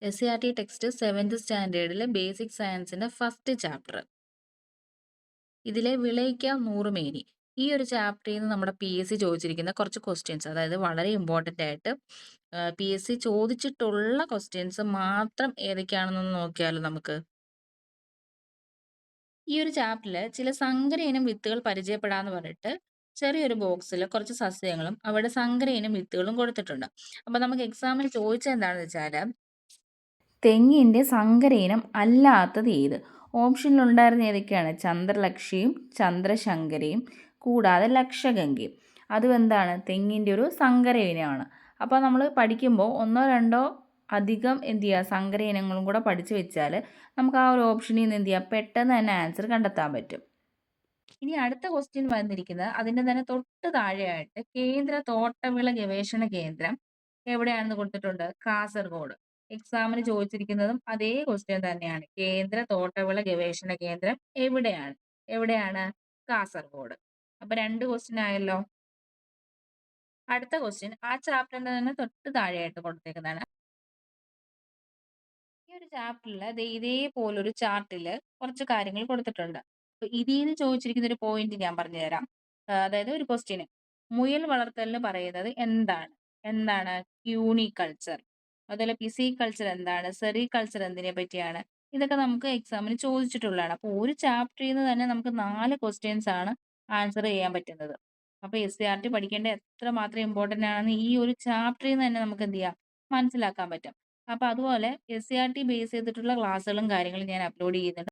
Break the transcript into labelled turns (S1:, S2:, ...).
S1: SCRT text 7th സ്റ്റാൻഡേർഡിലെ basic സയൻസിന്റെ first chapter. ഇതിലെ വിളയിക്കാം നൂറുമേനി. ഈ ഒരു ചാപ്റ്ററിൽ നിന്ന് നമ്മുടെ PSC ചോദിച്ചിരിക്കുന്ന കുറച്ച് ക്വസ്റ്റ്യൻസ്, അതായത് വളരെ ഇമ്പോർട്ടൻ്റ് ആയിട്ട് PSC ചോദിച്ചിട്ടുള്ള ക്വസ്റ്റ്യൻസ് മാത്രം ഏതൊക്കെയാണെന്നൊന്ന് നോക്കിയാലോ നമുക്ക്. ഈ ഒരു ചാപ്റ്ററിൽ ചില സങ്കര ഇനം വിത്തുകൾ പരിചയപ്പെടാന്ന് പറഞ്ഞിട്ട് ചെറിയൊരു ബോക്സിൽ കുറച്ച് സസ്യങ്ങളും അവിടെ സങ്കര ഇനം വിത്തുകളും കൊടുത്തിട്ടുണ്ട്. അപ്പൊ നമുക്ക് എക്സാമിൽ ചോദിച്ചത് എന്താണെന്ന് വെച്ചാൽ തെങ്ങിന്റെ സങ്കര ഇനം അല്ലാത്തത് ഏത്? ഓപ്ഷനിലുണ്ടായിരുന്ന ഏതൊക്കെയാണ്? ചന്ദ്രലക്ഷിയും ചന്ദ്രശങ്കരയും കൂടാതെ ലക്ഷഗംഗയും. അതും എന്താണ്? തെങ്ങിൻ്റെ ഒരു സങ്കര ഇനമാണ്. അപ്പോൾ നമ്മൾ പഠിക്കുമ്പോൾ ഒന്നോ രണ്ടോ അധികം എന്ത് ചെയ്യുക, സങ്കര ഇനങ്ങളും കൂടെ പഠിച്ചു വെച്ചാൽ നമുക്ക് ആ ഒരു ഓപ്ഷനിൽ നിന്ന് എന്ത് ചെയ്യാം, പെട്ടെന്ന് തന്നെ ആൻസർ കണ്ടെത്താൻ പറ്റും. ഇനി അടുത്ത ക്വസ്റ്റ്യൻ വന്നിരിക്കുന്നത് അതിന്റെ തന്നെ തൊട്ട് താഴെയായിട്ട് കേന്ദ്ര തോട്ടവിള ഗവേഷണ കേന്ദ്രം എവിടെയാണെന്ന് കൊടുത്തിട്ടുണ്ട്? കാസർഗോഡ്. എക്സാമിന് ചോദിച്ചിരിക്കുന്നതും അതേ ക്വസ്റ്റ്യൻ തന്നെയാണ്. കേന്ദ്ര തോട്ടവിള ഗവേഷണ കേന്ദ്രം എവിടെയാണ്? എവിടെയാണ്? കാസർഗോഡ്. അപ്പൊ 2 ക്വസ്റ്റ്യൻ ആയല്ലോ. അടുത്ത ക്വസ്റ്റ്യൻ ആ ചാപ്റ്ററിന്റെ തന്നെ തൊട്ട് താഴെയായിട്ട് കൊടുത്തേക്കുന്നതാണ്. ഈ ഒരു ചാപ്റ്ററിൽ ഇതേപോലൊരു ചാർട്ടിൽ കുറച്ച് കാര്യങ്ങൾ കൊടുത്തിട്ടുണ്ട്. അപ്പൊ ഇതിൽ നിന്ന് ചോദിച്ചിരിക്കുന്ന ഒരു പോയിന്റ് ഞാൻ പറഞ്ഞുതരാം. അതായത് ഒരു ക്വസ്റ്റ്യന് മുയൽ വളർത്തലിന് പറയുന്നത് എന്താണ്? എന്താണ്? ക്യൂണിക്കൾച്ചർ. അതുപോലെ പിസിക്കൾച്ചർ എന്താണ്? സെറികൾച്ചർ എന്തിനെ പറ്റിയാണ്? ഇതൊക്കെ നമുക്ക് എക്സാമിന് ചോദിച്ചിട്ടുള്ളതാണ്. അപ്പോൾ ഒരു ചാപ്റ്ററിൽ നിന്ന് തന്നെ നമുക്ക് 4 ക്വസ്റ്റ്യൻസ് ആണ് ആൻസർ ചെയ്യാൻ പറ്റുന്നത്. അപ്പോൾ SCRT പഠിക്കേണ്ട എത്രമാത്രം ഇമ്പോർട്ടന്റ് ആണെന്ന് ഈ ഒരു ചാപ്റ്ററിൽ നിന്ന് തന്നെ നമുക്ക് എന്ത് ചെയ്യാം, മനസ്സിലാക്കാൻ പറ്റും. അപ്പൊ അതുപോലെ SCRT ബേസ് ചെയ്തിട്ടുള്ള ക്ലാസ്സുകളും കാര്യങ്ങളും ഞാൻ അപ്ലോഡ് ചെയ്യുന്നുണ്ട്.